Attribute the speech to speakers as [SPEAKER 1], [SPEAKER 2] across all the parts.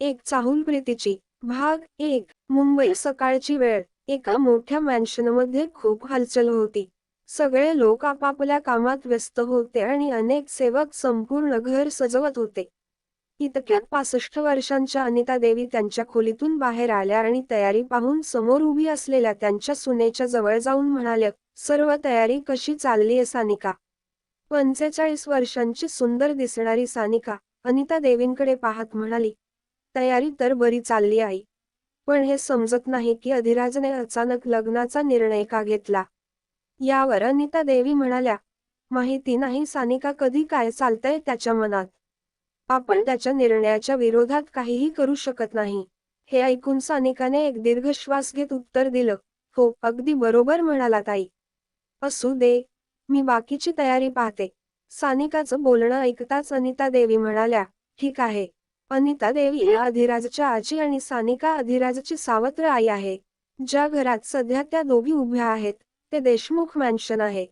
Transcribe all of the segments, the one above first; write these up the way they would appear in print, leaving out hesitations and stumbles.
[SPEAKER 1] एक चाहूल प्रीतीची भाग 1 मुंबई सकाळची वेळ. एका मोठ्या मॅन्शनमध्ये खूप हलचल होती. सगळे लोक आपापल्या कामात व्यस्त होते आणि अनेक सेवक संपूर्ण घर सजवत होते. इतक्यात 65 वर्षांच्या अनिता देवी त्यांच्या खोलीतून बाहेर आल्या आणि तयारी पाहून समोर उभी असलेल्या त्यांच्या सुनेच्या जवळ जाऊन म्हणाल्या, सर्व तयारी कशी चाललीये सानिका? 45 वर्षांची सुंदर दिसणारी सानिका अनिता देवींकडे पाहत म्हणाली, तयारी तर बरी चालली आई. पण हे समजत नाही की अधिराजने अचानक लग्नाचा निर्णय का घेतला. यावर अनिता देवी म्हणाल्या, माहिती नाही सानिका कधी काय चालतंय त्याच्या मनात. आपण त्याच्या निर्णयाच्या विरोधात काहीही करू शकत नाही. हे ऐकून सानिकाने एक दीर्घ श्वास घेत उत्तर दिलं, हो अगदी बरोबर म्हणालात आई. असू दे, मी बाकीची तयारी पाहते. सानिकाचं बोलणं ऐकताच अनिता देवी म्हणाल्या, ठीक आहे. अनिता देवी या अधिराजच्या आजी आणि सानिका अधिराजची सावत्र आई आहे. ज्या घरात सध्या त्या दोघी उभ्या आहेत, ते देशमुख मॅन्शन आहे.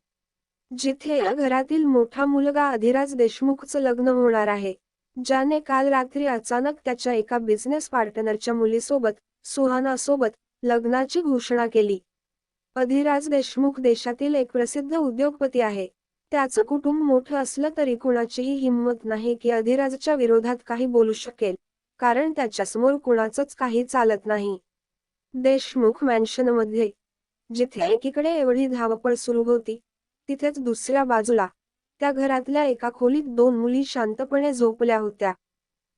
[SPEAKER 1] जिथे या घरातील मोठा मुलगा अधिराज देशमुखचं लग्न होणार आहे. ज्याने काल रात्री अचानक त्याच्या एका बिझनेस पार्टनरच्या मुलीसोबत, सुहानासोबत, लग्नाची घोषणा केली. अधिराज देशमुख देशातील एक प्रसिद्ध उद्योगपती आहे. त्याचं कुटुंब मोठं असलं तरी कुणाचीही हिंमत नाही की अधिराजच्या विरोधात काही बोलू शकेल, कारण त्याच्यासमोर कुणाचंच काही चालत नाही. देशमुख मॅन्शनमध्ये जिथे एकीकडे एवढी धावपळ सुरू होती, तिथेच दुसऱ्या बाजूला त्या घरातल्या एका खोलीत दोन मुली शांतपणे झोपल्या होत्या.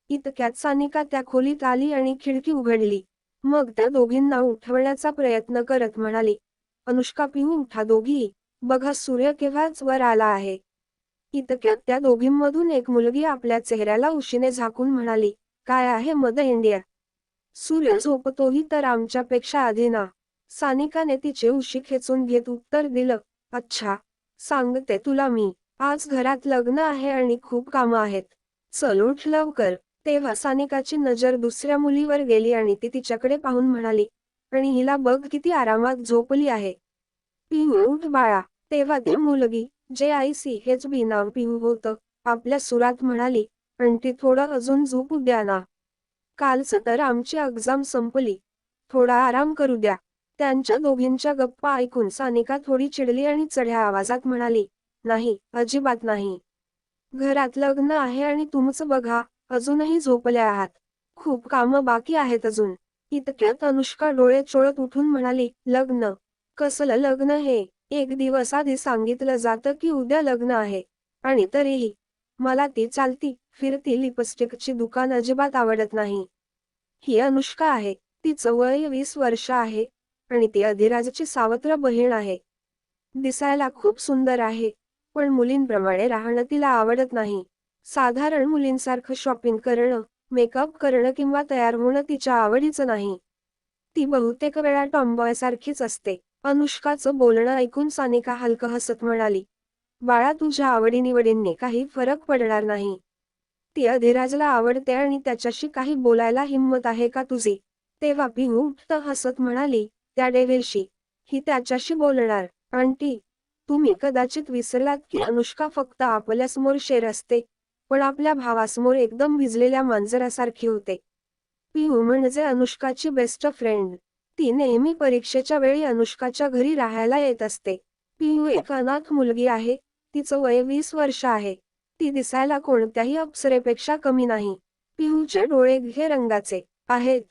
[SPEAKER 1] इतक्यात सानिका त्या खोलीत आली आणि खिडकी उघडली. मग त्या दोघींना उठवण्याचा प्रयत्न करत म्हणाली, अनुष्का पिहू उठा दोघी, बघा सूर्य केव्हाच वर आला आहे. इतक्यात त्या दोघींमधून एक मुलगी आपल्या चेहऱ्याला उशीने झाकून म्हणाली, काय आहे मदर इंडिया? सूर्य झोपतोही तर आमच्यापेक्षा आधी ना. सानिकाने तिचे उशी खेचून घेत उत्तर दिलं, अच्छा, सांगते तुला मी. आज घरात लग्न आहे आणि खूप कामं आहेत. चल उठ लवकर. तेव्हा सानिकाची नजर दुसऱ्या मुलीवर गेली आणि ती तिच्याकडे पाहून म्हणाली, आणि हिला बघ किती आरामात झोपली आहे. पिहू उठ बाळा. तेव्हा ती मुलगी, जे आईसी हेच नाव पिहू होतं, आपल्या सुरात म्हणाली, आंटी थोडं अजून झोपू द्या ना. कालच तर आमची एक्झाम संपली. थोडा आराम करू द्या. त्यांच्या दोघींच्या गप्पा ऐकून सानिका थोडी चिडली आणि चढ्या आवाजात म्हणाली, नाही, अजिबात नाही. घरात लग्न आहे आणि तुमचं बघा, अजूनही झोपल्या आहात. खूप कामं बाकी आहेत अजून. इतक्यात अनुष्का डोळे चोळत उठून म्हणाली, लग्न? कसलं लग्न हे? एक दिवस आधी सांगितलं जातं की उद्या लग्न आहे. आणि तरीही मला ती चालती फिरती लिपस्टिकची दुकान अजिबात आवडत नाही. ही अनुष्का आहे. तिचं वय 20 वर्ष आहे. आणि ती अधिराजची सावत्र बहीण आहे. दिसायला खूप सुंदर आहे. पण मुलींप्रमाणे राहणं तिला आवडत नाही. साधारण मुलींसारखं शॉपिंग करणं, मेकअप करणं किंवा तयार होणं तिच्या आवडीचं नाही. ती बहुतेक वेळा टॉमबॉय सारखीच असते. अनुष्काचं बोलणं ऐकून सानिका हलकं हसत म्हणाली, बाळा तुझ्या आवडीनिवडींनी काही फरक पडणार नाही. ती अधिराजला आवडते आणि त्याच्याशी काही बोलायला हिंमत आहे का तुझी? तेव्हा पिहू उठत हसत म्हणाली, त्या डेव्हिलशी. ही त्याच्याशी बोलणार. आंटी, तुम्ही कदाचित विसरलात की अनुष्का फक्त आपल्यासमोर शेर असते, पण आपल्या भावासमोर एकदम भिजलेल्या मांजरासारखी होते. पिहू म्हणजे अनुष्काची बेस्ट फ्रेंड. ती नेहमी परीक्षेच्या वेळी अनुष्काच्या घरी राहायला येत असते. पिहू एक अनाथ मुलगी आहे. तिचं वय 20 वर्ष आहे. ती दिसायला कोणत्याही अप्सरेपेक्षा कमी नाही. पिहूचे डोळे घे रंगाचे आहेत.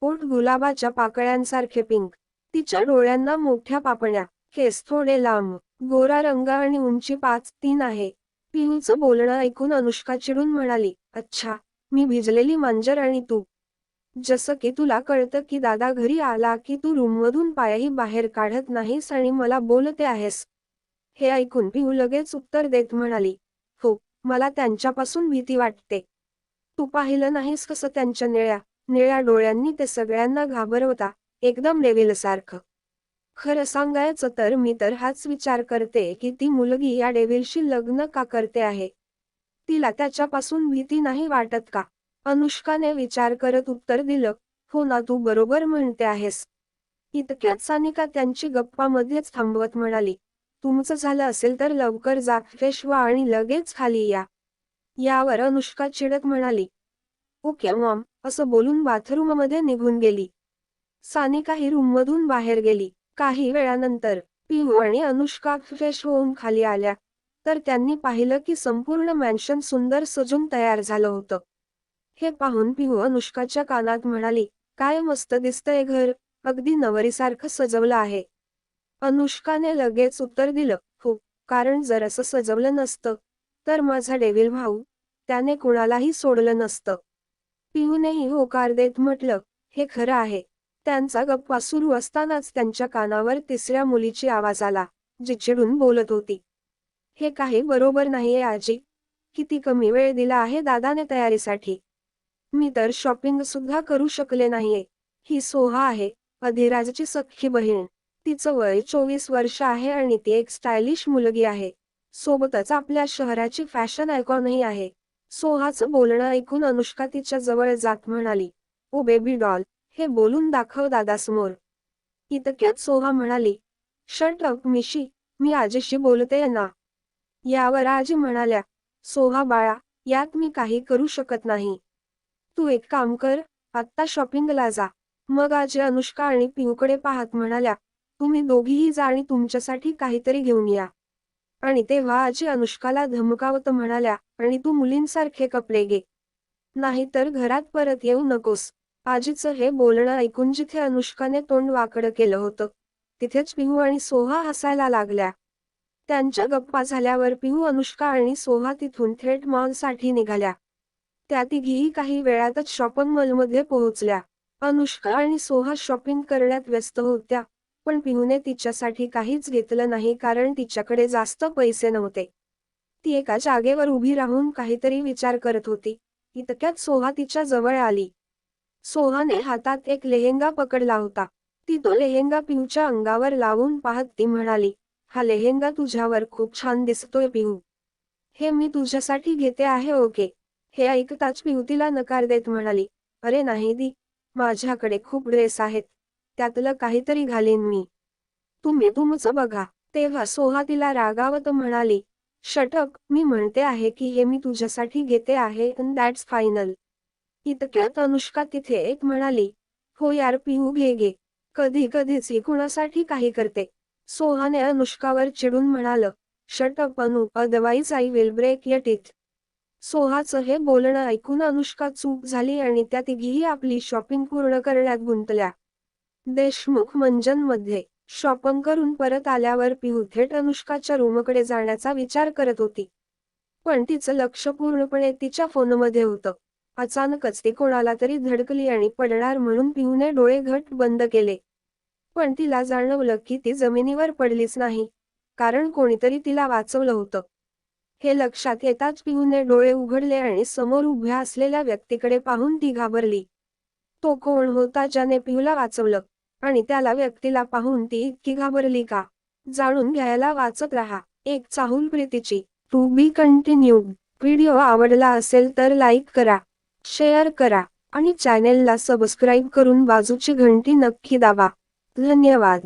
[SPEAKER 1] ओठ गुलाबाच्या पाकळ्यांसारखे पिंक. तिच्या डोळ्यांना मोठ्या पापण्या, केस थोडे लांब, गोरा रंग आणि उंची 5'3" आहे. पिहूचं बोलणं ऐकून अनुष्का चिडून म्हणाली, अच्छा, मी भिजलेली मांजर आणि तू. जसं की तुला कळतं की दादा घरी आला की तू रूममधून पायही बाहेर काढत नाहीस आणि मला बोलते आहेस. हे ऐकून पिहू लगेच उत्तर देत म्हणाली, हो, मला त्यांच्यापासून भीती वाटते. तू पाहिलं नाहीस कसं त्यांच्या निळ्या निळ्या डोळ्यांनी ते सगळ्यांना घाबरवता, एकदम डेव्हिलसारखं. खरं सांगायचं तर मी तर हाच विचार करते की ती मुलगी या डेव्हिलशी लग्न का करते आहे. तिला त्याच्यापासून भीती नाही वाटत का? अनुष्काने विचार करत उत्तर दिलं, हो ना तू बरोबर म्हणते आहेस. इतक्यात सानिका त्यांची गप्पा मध्येच थांबवत म्हणाली, तुमचं झालं असेल तर लवकर जा फ्रेश व्हा आणि लगेच खाली या. यावर अनुष्का चिडत म्हणाली, ओके मॉम, असं बोलून बाथरूममध्ये निघून गेली. सानिकाही रूममधून बाहेर गेली. काही वेळानंतर पिहू आणि अनुष्का फ्रेश होऊन खाली आल्या, तर त्यांनी पाहिलं की संपूर्ण मॅन्शन सुंदर सजून तयार झालं होतं. हे पाहून पिहू अनुष्काच्या कानात म्हणाली, काय मस्त दिसतंय घर, अगदी नवरीसारखं सजवलं आहे. अनुष्काने लगेच उत्तर दिलं, हो, कारण जर असं सजवलं नसतं, तर माझा डेव्हिल भाऊ, त्याने कुणालाही सोडलं नसतं. पिहूनेही होकार देत म्हटलं, हे खरं आहे. त्यांचा गप्पा सुरू असतानाच त्यांच्या कानावर तिसऱ्या मुलीची आवाज आला, जी चिडून बोलत होती. हे काही बरोबर नाहीये आजी. किती कमी वेळ दिला आहे दादाने तयारीसाठी. मी तर शॉपिंग सुद्धा करू शकले नाहीये. ही सोहा आहे, अधिराजची सख्खी बहीण. तिचं वय 24 वर्ष आहे आणि ती एक स्टायलिश मुलगी आहे. सोबतच आपल्या शहराची फॅशन आयकॉनही आहे. सोहाचं बोलणं ऐकून अनुष्का तिच्या जवळ जात म्हणाली, ओ बेबी डॉल, हे बोलून दाखव दादासमोर. इतक्यात सोहा म्हणाली, शट अप मिशी, मी आजीशी बोलतेय ना. यावर आजी म्हणाल्या, सोहा बाळा, यात मी काही करू शकत नाही. तू एक काम कर, आत्ता शॉपिंगला जा. मग आजी अनुष्का आणि पिऊकडे पाहत म्हणाल्या, तुम्ही दोघीही जा आणि तुमच्यासाठी काहीतरी घेऊन या. आणि तेव्हा आजी अनुष्काला धमकावत म्हणाल्या, आणि तू मुलींसारखे कपडे घे. नाहीतर घरात परत येऊ नकोस. आजीचं हे बोलणं ऐकून जिथे अनुष्काने तोंड वाकडं केलं होतं, तिथेच पिहू आणि सोहा हसायला लागल्या. त्यांच्या गप्पा झाल्यावर पिहू, अनुष्का आणि सोहा तिथून थेट मॉलसाठी निघाल्या. त्या तिघीही काही वेळातच शॉपिंग मॉलमध्ये पोहोचल्या. अनुष्का आणि सोहा शॉपिंग करण्यात व्यस्त होत्या, पण पिहूने तिच्यासाठी काहीच घेतलं नाही कारण तिच्याकडे जास्त पैसे नव्हते. ती एका जागेवर उभी राहून काहीतरी विचार करत होती. इतक्यात सोहा तिच्या जवळ आली. सोहाने हातात एक लेहेंगा पकडला होता. ती तो लेहेंगा पिहूच्या अंगावर लावून पाहत ती म्हणाली, हा लेहेंगा तुझ्यावर खूप छान दिसतोय पिहू. हे मी तुझ्यासाठी घेते आहे ओके. हे ऐकताच पिहू तिला नकार देत म्हणाली, अरे नाही दी, माझ्याकडे खूप ड्रेस आहेत. त्यातलं काहीतरी घालीन मी. तुम्ही तुमचं बघा. तेव्हा सोहा तिला रागावत म्हणाली, शटअप, मी म्हणते आहे की हे मी तुझ्यासाठी घेते आहे अन दॅट्स फायनल. इतक्यात अनुष्का तिथे एक म्हणाली, हो यार पिहू घे घे. कधी कधीच ही कुणासाठी काही करते. सोहाने अनुष्कावर चिडून म्हणालं, shut up Anu, otherwise I will break your teeth. सोहाचं हे बोलणं ऐकून अनुष्का चूप झाली आणि त्या तिघीही आपली शॉपिंग पूर्ण करण्यात गुंतल्या. देशमुख मंजनमध्ये शॉपिंग करून परत आल्यावर पिहू थेट अनुष्काच्या रूमकडे जाण्याचा विचार करत होती. पण तिचं लक्ष पूर्णपणे तिच्या फोनमध्ये होतं. अचानकच ती कोणाला तरी धडकली आणि पडणार म्हणून पिहूने डोळे घट्ट बंद केले. पण तिला जाणवलं की ती जमिनीवर पडलीच नाही, कारण कोणीतरी तिला वाचवलं होतं. हे लक्षात येताच पिहूने डोळे उघडले आणि समोर उभ्या असलेल्या व्यक्तीकडे पाहून ती घाबरली. तो कोण होता ज्याने पिहूला वाचवलं, आणि त्याला व्यक्तीला पाहून ती इतकी घाबरली का? जाणून घ्यायला वाचत रहा. एक चाहूल प्रीतीची. To be continued. व्हिडिओ आवडला असेल तर लाईक करा, शेअर करा आणि चॅनेलला सबस्क्राईब करून बाजूची घंटी नक्की दाबा. धन्यवाद.